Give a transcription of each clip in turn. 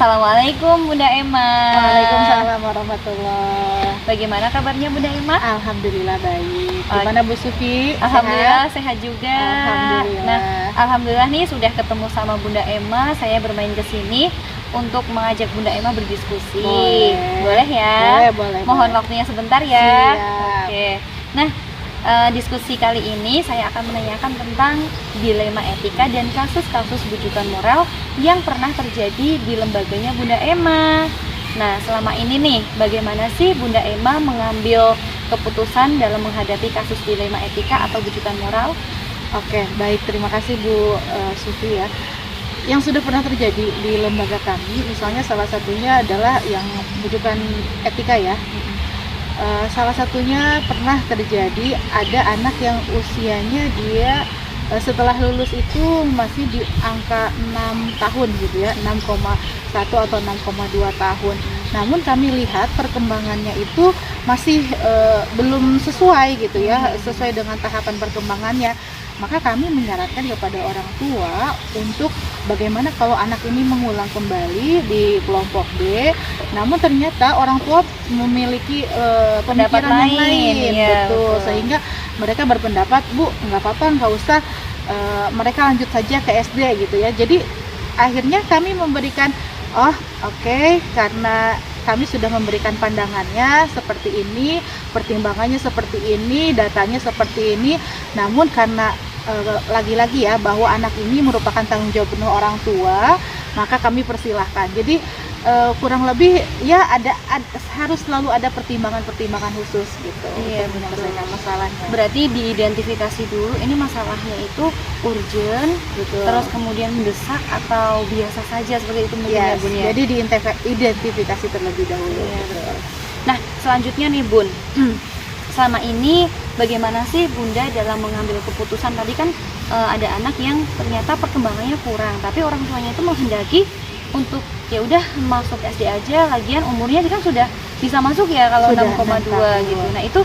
Assalamualaikum Bunda Emma. Waalaikumsalam warahmatullahi. Bagaimana kabarnya Bunda Emma? Alhamdulillah baik. Gimana Bu Sufi? Alhamdulillah sehat juga. Alhamdulillah. Nah, alhamdulillah nih sudah ketemu sama Bunda Emma. Saya bermain ke sini untuk mengajak Bunda Emma berdiskusi. Boleh ya? Boleh. Mohon waktunya sebentar ya. Siap. Oke. Nah, diskusi kali ini saya akan menanyakan tentang dilema etika dan kasus-kasus bujukan moral yang pernah terjadi di lembaganya Bunda Emma. Nah, selama ini nih, bagaimana sih Bunda Emma mengambil keputusan dalam menghadapi kasus dilema etika atau bujukan moral? Oke, baik. Terima kasih Bu Sufi ya. Yang sudah pernah terjadi di lembaga kami, misalnya salah satunya adalah yang bujukan etika ya. Salah satunya pernah terjadi ada anak yang usianya dia setelah lulus itu masih di angka 6 tahun gitu ya, 6,1 atau 6,2 tahun. Namun kami lihat perkembangannya itu masih belum sesuai gitu ya, sesuai dengan tahapan perkembangannya. Maka kami menyarankan kepada orang tua untuk bagaimana kalau anak ini mengulang kembali di kelompok B, namun ternyata orang tua memiliki pemikiran yang lain, ya, betul. Sehingga mereka berpendapat, Bu, nggak apa-apa, nggak usah, mereka lanjut saja ke SD gitu ya. Jadi akhirnya kami memberikan, oke, karena kami sudah memberikan pandangannya seperti ini, pertimbangannya seperti ini, datanya seperti ini, namun karena lagi-lagi ya bahwa anak ini merupakan tanggung jawab penuh orang tua, maka kami persilahkan. Jadi kurang lebih ya harus selalu ada pertimbangan-pertimbangan khusus gitu untuk menyelesaikan masalahnya. Berarti diidentifikasi dulu ini masalahnya itu urgent, Betul. terus kemudian mendesak atau biasa saja seperti itu mungkin ya Bun ya. Jadi diidentifikasi terlebih dahulu. Betul. Nah, selanjutnya nih Bun, selama ini bagaimana sih Bunda dalam mengambil keputusan? Tadi kan ada anak yang ternyata perkembangannya kurang, tapi orang tuanya itu menghendaki untuk ya udah masuk SD aja, lagian umurnya kan sudah bisa masuk ya kalau 6,2 gitu. Nah, itu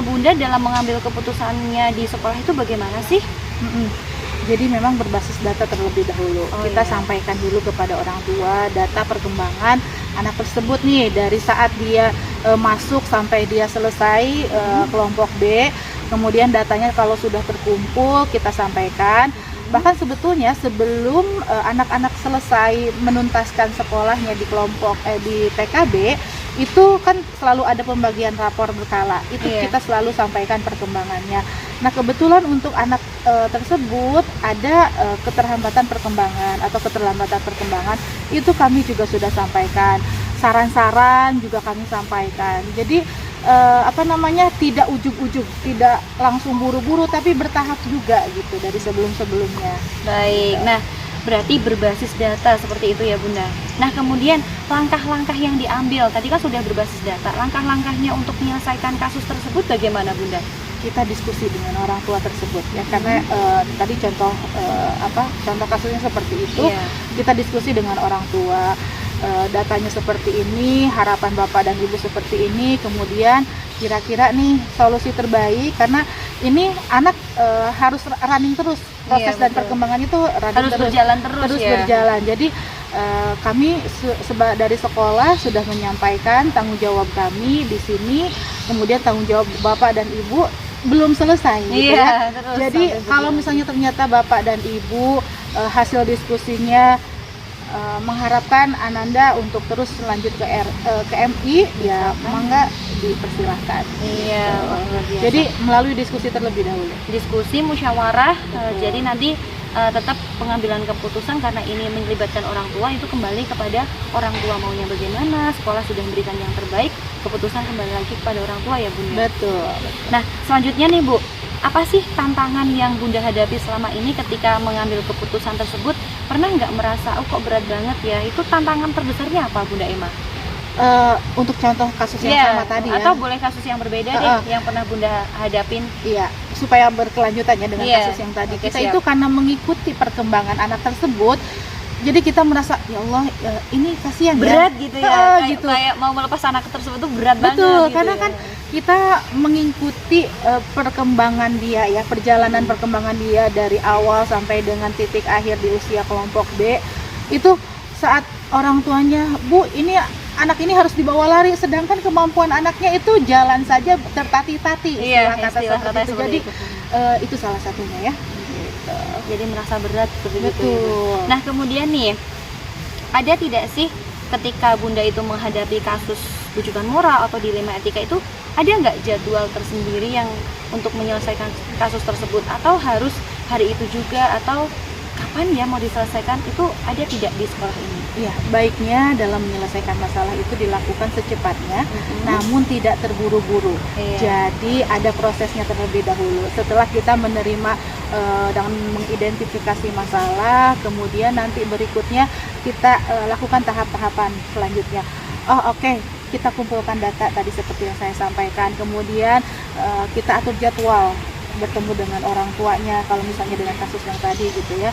Bunda dalam mengambil keputusannya di sekolah itu bagaimana sih? Jadi memang berbasis data terlebih dahulu. Kita sampaikan dulu kepada orang tua data perkembangan anak tersebut nih dari saat dia masuk sampai dia selesai kelompok B. Kemudian datanya kalau sudah terkumpul kita sampaikan. Bahkan sebetulnya sebelum anak-anak selesai menuntaskan sekolahnya di kelompok di PKB, itu kan selalu ada pembagian rapor berkala. Itu kita selalu sampaikan perkembangannya. Nah, kebetulan untuk anak tersebut ada keterlambatan perkembangan atau keterlambatan perkembangan, itu kami juga sudah sampaikan. Saran-saran juga kami sampaikan. Jadi tidak ujug-ujug, tidak langsung buru-buru, tapi bertahap juga gitu dari sebelum-sebelumnya. Baik, nah berarti berbasis data seperti itu ya Bunda. Nah, kemudian langkah-langkah yang diambil, tadi kan sudah berbasis data, langkah-langkahnya untuk menyelesaikan kasus tersebut bagaimana Bunda? Kita diskusi dengan orang tua tersebut ya, karena tadi contoh kasusnya seperti itu, kita diskusi dengan orang tua. Datanya seperti ini, harapan Bapak dan Ibu seperti ini, kemudian kira-kira nih solusi terbaik, karena ini anak harus running terus, proses dan perkembangan itu harus berjalan terus ya. Berjalan. Jadi kami dari sekolah sudah menyampaikan tanggung jawab kami di sini, kemudian tanggung jawab Bapak dan Ibu belum selesai gitu ya. Jadi kalau misalnya ternyata Bapak dan Ibu hasil diskusinya mengharapkan Ananda untuk terus lanjut ke MI, ya mangga dipersilahkan. Jadi melalui diskusi terlebih dahulu. Diskusi musyawarah, jadi nanti tetap pengambilan keputusan karena ini melibatkan orang tua itu kembali kepada orang tua maunya bagaimana, sekolah sudah memberikan yang terbaik, keputusan kembali lagi kepada orang tua ya Bunda. Betul. Nah, selanjutnya nih Bu, apa sih tantangan yang Bunda hadapi selama ini ketika mengambil keputusan tersebut? Pernah nggak merasa, kok berat banget ya? Itu tantangan terbesarnya apa Bunda Emma? Untuk contoh kasus yang sama tadi ya? Atau boleh kasus yang berbeda deh, yang pernah Bunda hadapin? Iya, supaya berkelanjutannya dengan kasus yang tadi. Kita itu karena mengikuti perkembangan anak tersebut, jadi kita merasa ya Allah, ini kasihan berat ya, gitu ya, kayak mau melepas anak tersebut tuh berat banget. Betul, gitu karena ya. kan kita mengikuti perkembangan dia ya, perjalanan perkembangan dia dari awal sampai dengan titik akhir di usia kelompok B, itu saat orang tuanya, Bu, ini anak ini harus dibawa lari, sedangkan kemampuan anaknya itu jalan saja tertati-tati, Iya, istilah kata katanya seperti itu. seperti Jadi itu. itu salah satunya ya. Gitu. Jadi merasa berat seperti itu. Betul. Nah, kemudian nih, ada tidak sih ketika Bunda itu menghadapi kasus rujukan moral atau dilema etika itu, ada nggak jadwal tersendiri yang untuk menyelesaikan kasus tersebut, atau harus hari itu juga, atau kapan ya mau diselesaikan, itu ada tidak di sekolah ini? Iya, baiknya dalam menyelesaikan masalah itu dilakukan secepatnya, namun tidak terburu-buru. Iya. Jadi ada prosesnya terlebih dahulu. Setelah kita menerima dan mengidentifikasi masalah, kemudian nanti berikutnya kita lakukan tahap-tahapan selanjutnya. Oh, oke, kita kumpulkan data tadi seperti yang saya sampaikan. Kemudian kita atur jadwal bertemu dengan orang tuanya kalau misalnya dengan kasus yang tadi gitu ya.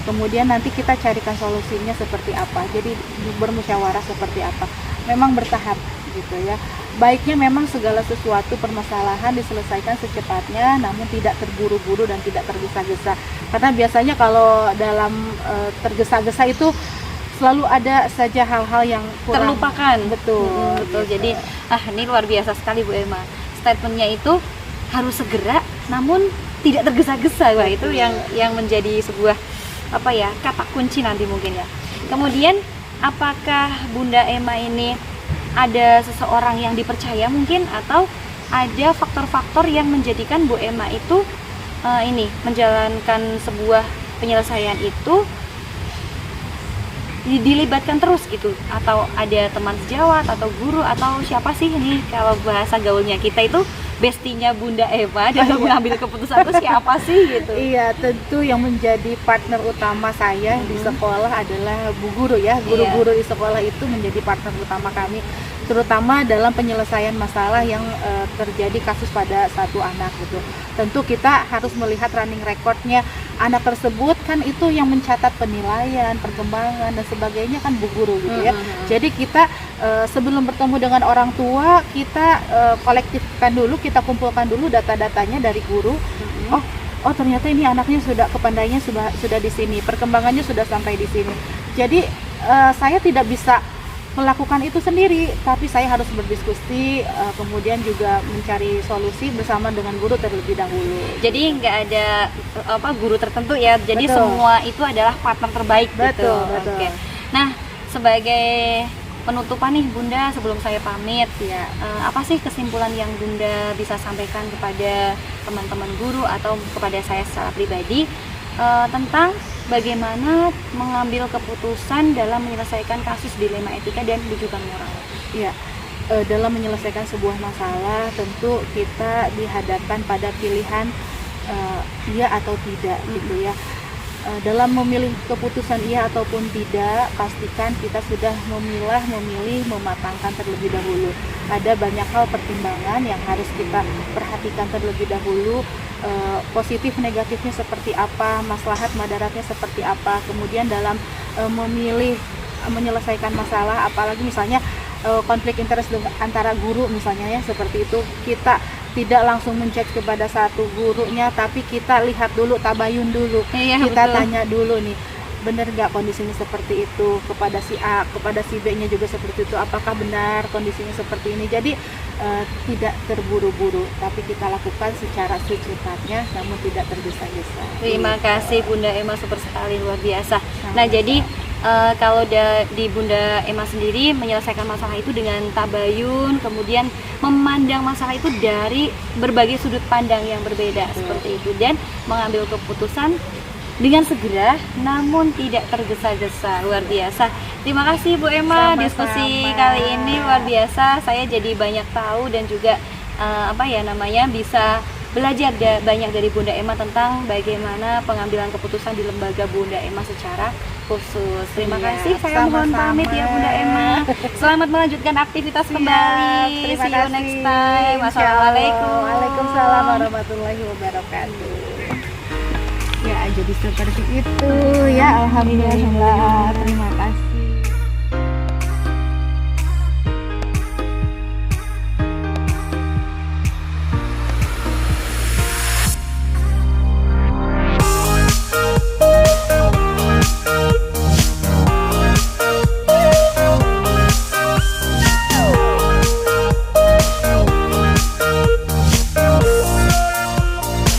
Kemudian nanti kita carikan solusinya seperti apa, jadi bermusyawarah seperti apa, memang bertahap gitu ya. Baiknya memang segala sesuatu permasalahan diselesaikan secepatnya, namun tidak terburu-buru dan tidak tergesa-gesa, karena biasanya kalau dalam tergesa-gesa itu selalu ada saja hal-hal yang kurang Terlupakan. betul Betul. gitu. Jadi ini luar biasa sekali Bu Emma, statementnya itu harus segera namun tidak tergesa-gesa. Wah, itu yang menjadi sebuah kata kunci nanti mungkin ya. Kemudian apakah Bunda Emma ini ada seseorang yang dipercaya mungkin, atau ada faktor-faktor yang menjadikan Bu Emma itu menjalankan sebuah penyelesaian itu dilibatkan terus gitu, atau ada teman sejawat atau guru atau siapa sih ini, kalau bahasa gaulnya kita itu bestinya Bunda Emma dalam mengambil keputusan itu siapa sih gitu? Iya, tentu yang menjadi partner utama saya di sekolah adalah Bu Guru ya. Guru-guru di sekolah itu menjadi partner utama kami, terutama dalam penyelesaian masalah yang terjadi kasus pada satu anak gitu. Tentu kita harus melihat running recordnya anak tersebut, kan itu yang mencatat penilaian, perkembangan dan sebagainya kan Bu Guru gitu ya. Jadi kita sebelum bertemu dengan orang tua, kita kolektifkan dulu, kita kumpulkan dulu data-datanya dari guru. Oh ternyata ini anaknya sudah kepandaiannya sudah di sini, perkembangannya sudah sampai di sini. Jadi saya tidak bisa melakukan itu sendiri, tapi saya harus berdiskusi, kemudian juga mencari solusi bersama dengan guru terlebih dahulu. Jadi nggak ada guru tertentu ya, jadi Betul. semua itu adalah partner terbaik gitu. Betul. Oke. Nah, sebagai penutupan nih Bunda, sebelum saya pamit ya, apa sih kesimpulan yang Bunda bisa sampaikan kepada teman-teman guru atau kepada saya secara pribadi tentang bagaimana mengambil keputusan dalam menyelesaikan kasus dilema etika dan rujukan moral? Iya, dalam menyelesaikan sebuah masalah tentu kita dihadapkan pada pilihan iya atau tidak gitu ya. Dalam memilih keputusan iya ataupun tidak, pastikan kita sudah memilih, mematangkan terlebih dahulu. Ada banyak hal pertimbangan yang harus kita perhatikan terlebih dahulu, positif negatifnya seperti apa, maslahat madaratnya seperti apa. Kemudian dalam memilih menyelesaikan masalah, apalagi misalnya konflik interest antara guru misalnya ya, seperti itu, kita tidak langsung menjudge kepada satu gurunya, tapi kita lihat dulu, tabayun dulu, kita betul. tanya dulu nih, benar nggak kondisinya seperti itu, kepada si A, kepada si B nya juga seperti itu, apakah benar kondisinya seperti ini. Jadi tidak terburu-buru, tapi kita lakukan secara secepatnya namun tidak tergesa-gesa. Terima kasih Bunda Emma, super sekali, luar biasa. Sama-sama. Nah, jadi kalau di Bunda Emma sendiri menyelesaikan masalah itu dengan tabayun, kemudian memandang masalah itu dari berbagai sudut pandang yang berbeda seperti itu, dan mengambil keputusan dengan segera namun tidak tergesa-gesa. Luar biasa. Terima kasih Bu Emma, Sama-sama. diskusi kali ini luar biasa. Saya jadi banyak tahu dan juga bisa belajar banyak dari Bunda Emma tentang bagaimana pengambilan keputusan di lembaga Bunda Emma secara khusus. Terima Iya, kasih. Saya mohon sama-sama. pamit ya Bunda Emma. Selamat melanjutkan aktivitas kembali. Terima See you kasih. next time. Insya Allah. Wassalamualaikum. Waalaikumsalam warahmatullahi wabarakatuh. Ya, jadi seperti itu ya, alhamdulillah.